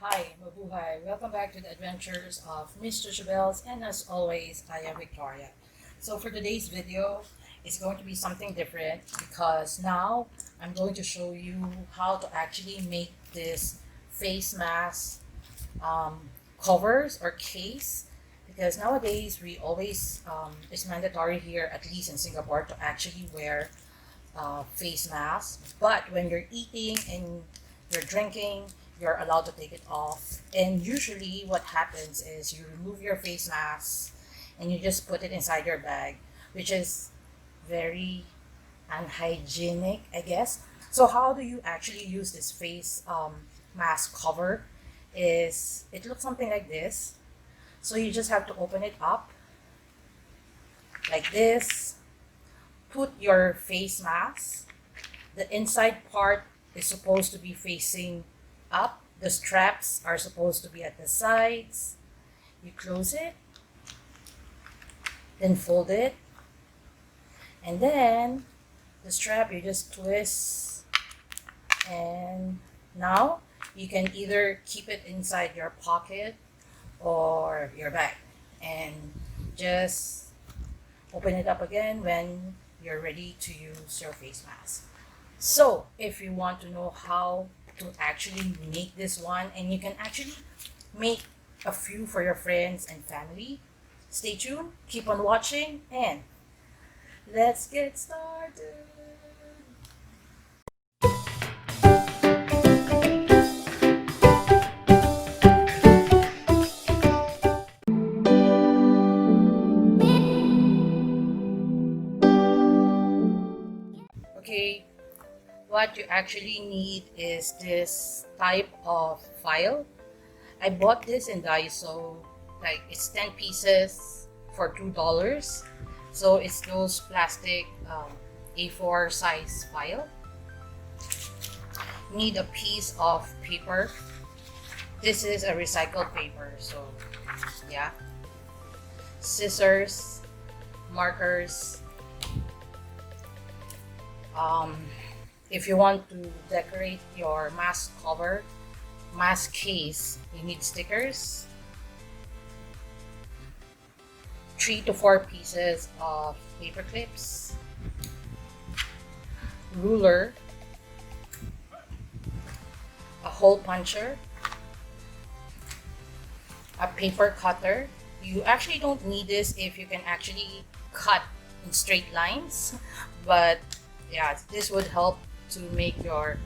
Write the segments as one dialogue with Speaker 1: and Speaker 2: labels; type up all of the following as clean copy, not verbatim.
Speaker 1: Hi, mabuhay. Welcome back to the Adventures of Miss Chuchubells, and as always, I am Victoria. So for today's video, it's going to be something different because now I'm going to show you how to actually make this face mask covers or case, because nowadays we always it's mandatory here, at least in Singapore, to actually wear face mask. But when you're eating and you're drinking, you're allowed to take it off. And usually, what happens is you remove your face mask and you just put it inside your bag, which is very unhygienic, I guess. So, how do you actually use this face mask cover? Is it looks something like this? So you just have to open it up like this. Put your face mask. The inside part is supposed to be facing up. The straps are supposed to be at the sides. You close it, then fold it, and then the strap you just twist, and now you can either keep it inside your pocket or your bag and just open it up again when you're ready to use your face mask. So if you want to know how to actually make this one, and you can actually make a few for your friends and family, stay tuned, keep on watching, and let's get started. Okay, what you actually need is this type of file. I bought this in Daiso, like it's 10 pieces for $2. So it's those plastic A4 size file. Need a piece of paper. This is a recycled paper, so yeah. Scissors, markers. If you want to decorate your mask cover, mask case, you need stickers, 3 to 4 pieces of paper clips, ruler, a hole puncher, a paper cutter. You actually don't need this if you can actually cut in straight lines, but yeah, this would help to make your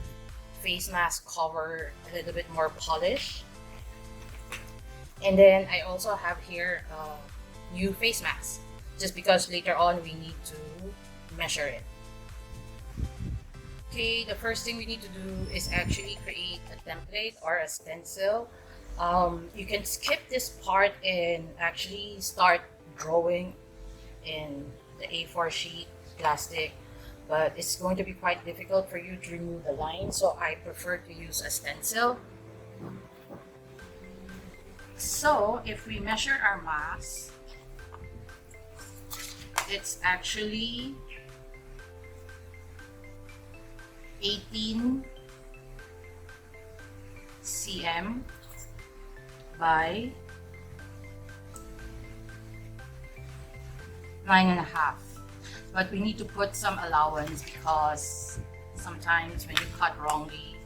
Speaker 1: face mask cover a little bit more polished. And then I also have here a new face mask, just because later on we need to measure it. Okay, the first thing we need to do is actually create a template or a stencil. You can skip this part and actually start drawing in the A4 sheet plastic, but it's going to be quite difficult for you to remove the line, so I prefer to use a stencil. So if we measure our mask, it's actually 18 cm by 9.5. But we need to put some allowance because sometimes when you cut wrongly,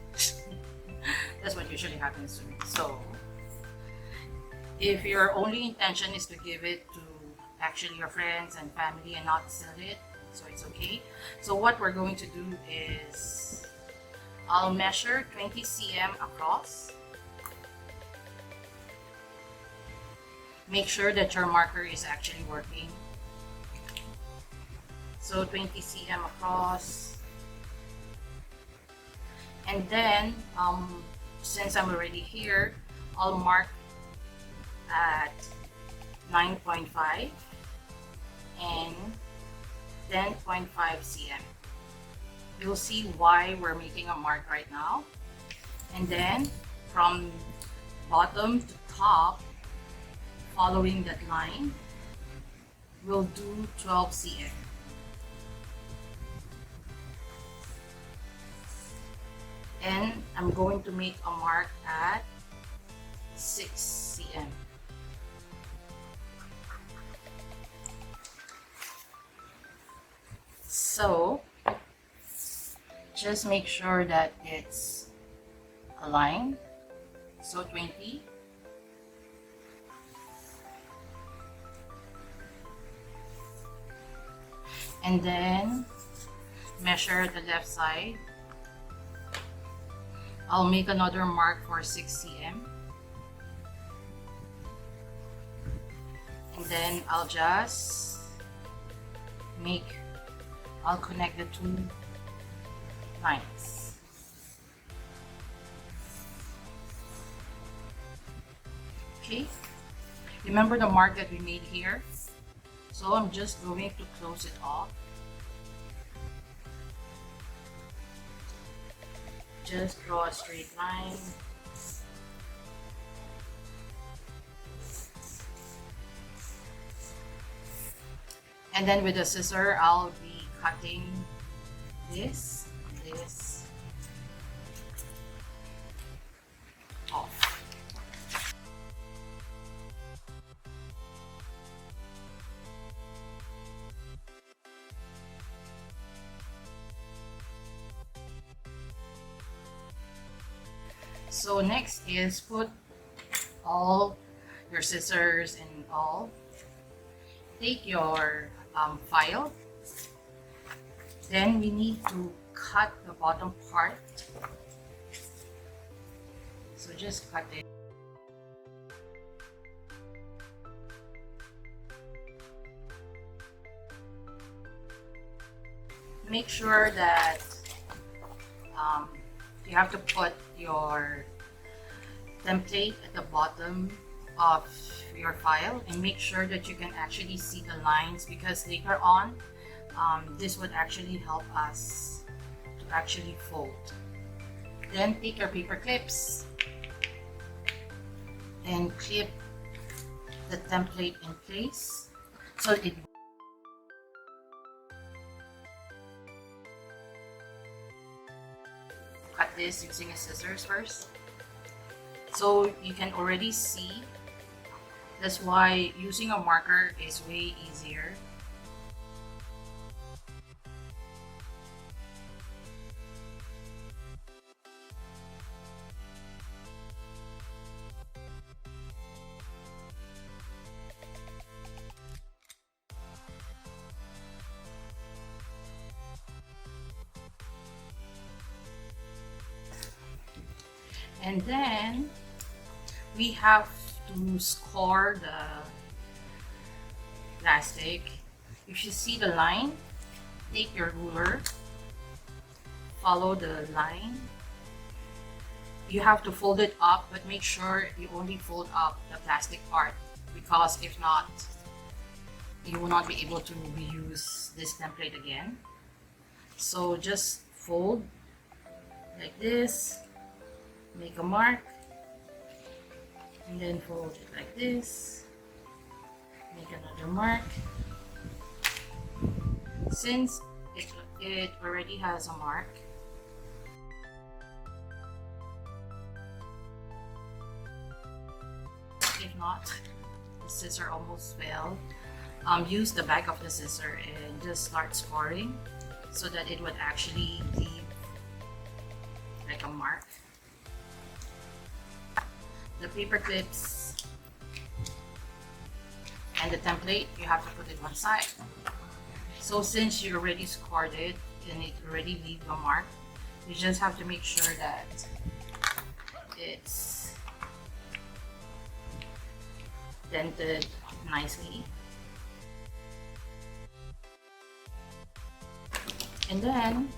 Speaker 1: that's what usually happens to me. So if your only intention is to give it to actually your friends and family and not sell it, so it's okay. So what we're going to do is I'll measure 20 cm across. Make sure that your marker is actually working. So 20 cm across, and then since I'm already here, I'll mark at 9.5 and 10.5 cm. You'll see why we're making a mark right now. And then from bottom to top, following that line, we'll do 12 cm. And I'm going to make a mark at 6 cm. So just make sure that it's aligned. So 20. And then measure the left side. I'll make another mark for 6 cm. And then I'll connect the two lines. Okay, remember the mark that we made here? So I'm just going to close it off. Just draw a straight line. And then with the scissor, I'll be cutting this off. So next is put all your scissors and all. Take your file. Then we need to cut the bottom part. So just cut it. Make sure that you have to put your template at the bottom of your file and make sure that you can actually see the lines, because later on this would actually help us to actually fold. Then take your paper clips and clip the template in place so it cut this using a scissors first. So you can already see. That's why using a marker is way easier. And then we have to score the plastic. If you see the line, take your ruler, follow the line. You have to fold it up, but make sure you only fold up the plastic part, because if not, you will not be able to reuse this template again. So just fold like this, make a mark, and then fold it like this, make another mark. Since it already has a mark, if not, the scissor almost fell, use the back of the scissor and just start scoring so that it would actually leave like a mark. The paper clips and the template, you have to put it one side. So since you already scored it and it already leave a mark, you just have to make sure that it's dented nicely. And then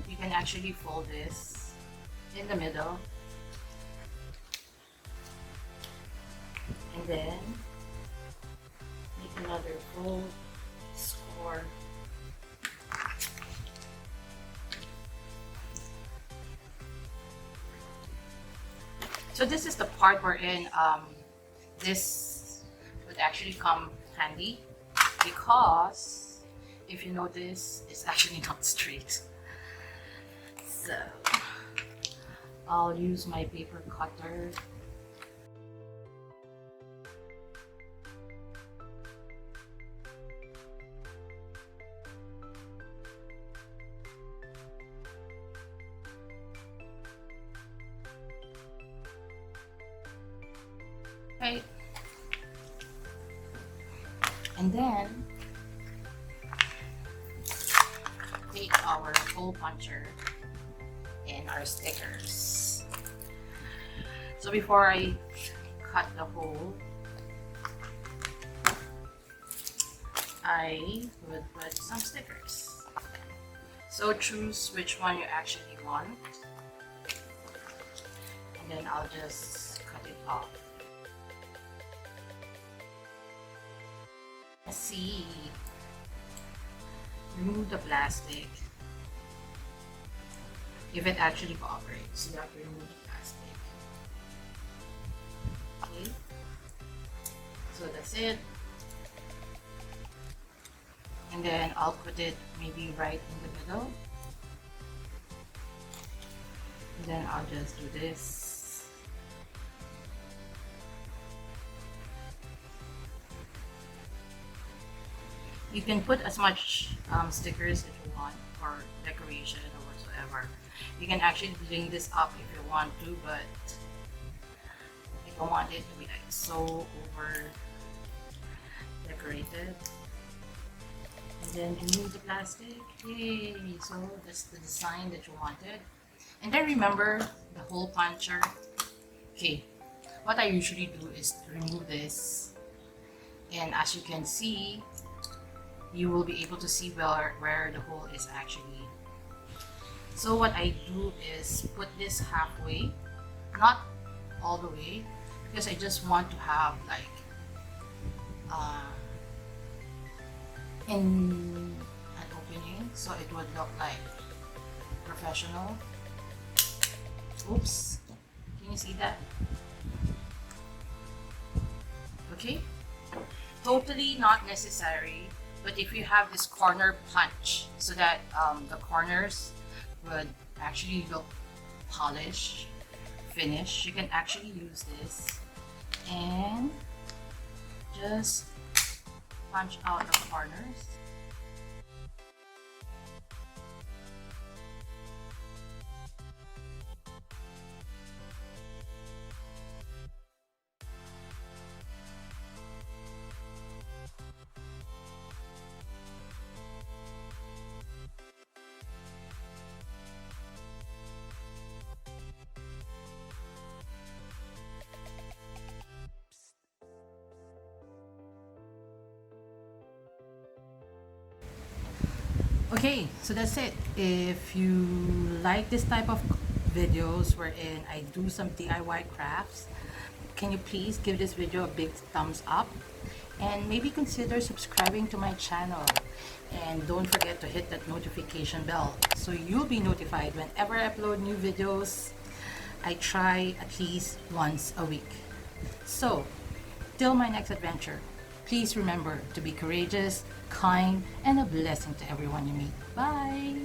Speaker 1: you can actually fold this in the middle. And then make another fold, score. So this is the part wherein this would actually come handy, because if you notice, it's actually not straight. So I'll use my paper cutter. Okay. And then take our hole puncher and our stickers. So before I cut the hole, I would put some stickers. So choose which one you actually want, and then I'll just cut it off. Let's see. Remove the plastic. If it actually cooperates, you have to remove the plastic. Okay. So that's it. And then I'll put it maybe right in the middle. And then I'll just do this. You can put as much stickers if you want, or decoration or whatsoever. You can actually bring this up if you want to, but I don't want it to be like so over decorated. And then remove the plastic. Yay! So that's the design that you wanted. And then remember the hole puncher. Okay, what I usually do is remove this, and as you can see, you will be able to see where the hole is actually. So what I do is put this halfway, not all the way, because I just want to have like in an opening, so it would look like professional. Oops, can you see that? Okay, totally not necessary, but if you have this corner punch so that the corners would actually look polished, finished, you can actually use this and just punch out the corners. Okay, so that's it. If you like this type of videos wherein I do some DIY crafts, can you please give this video a big thumbs up and maybe consider subscribing to my channel, and don't forget to hit that notification bell so you'll be notified whenever I upload new videos. I try at least once a week. So till my next adventure, please remember to be courageous, kind, and a blessing to everyone you meet. Bye!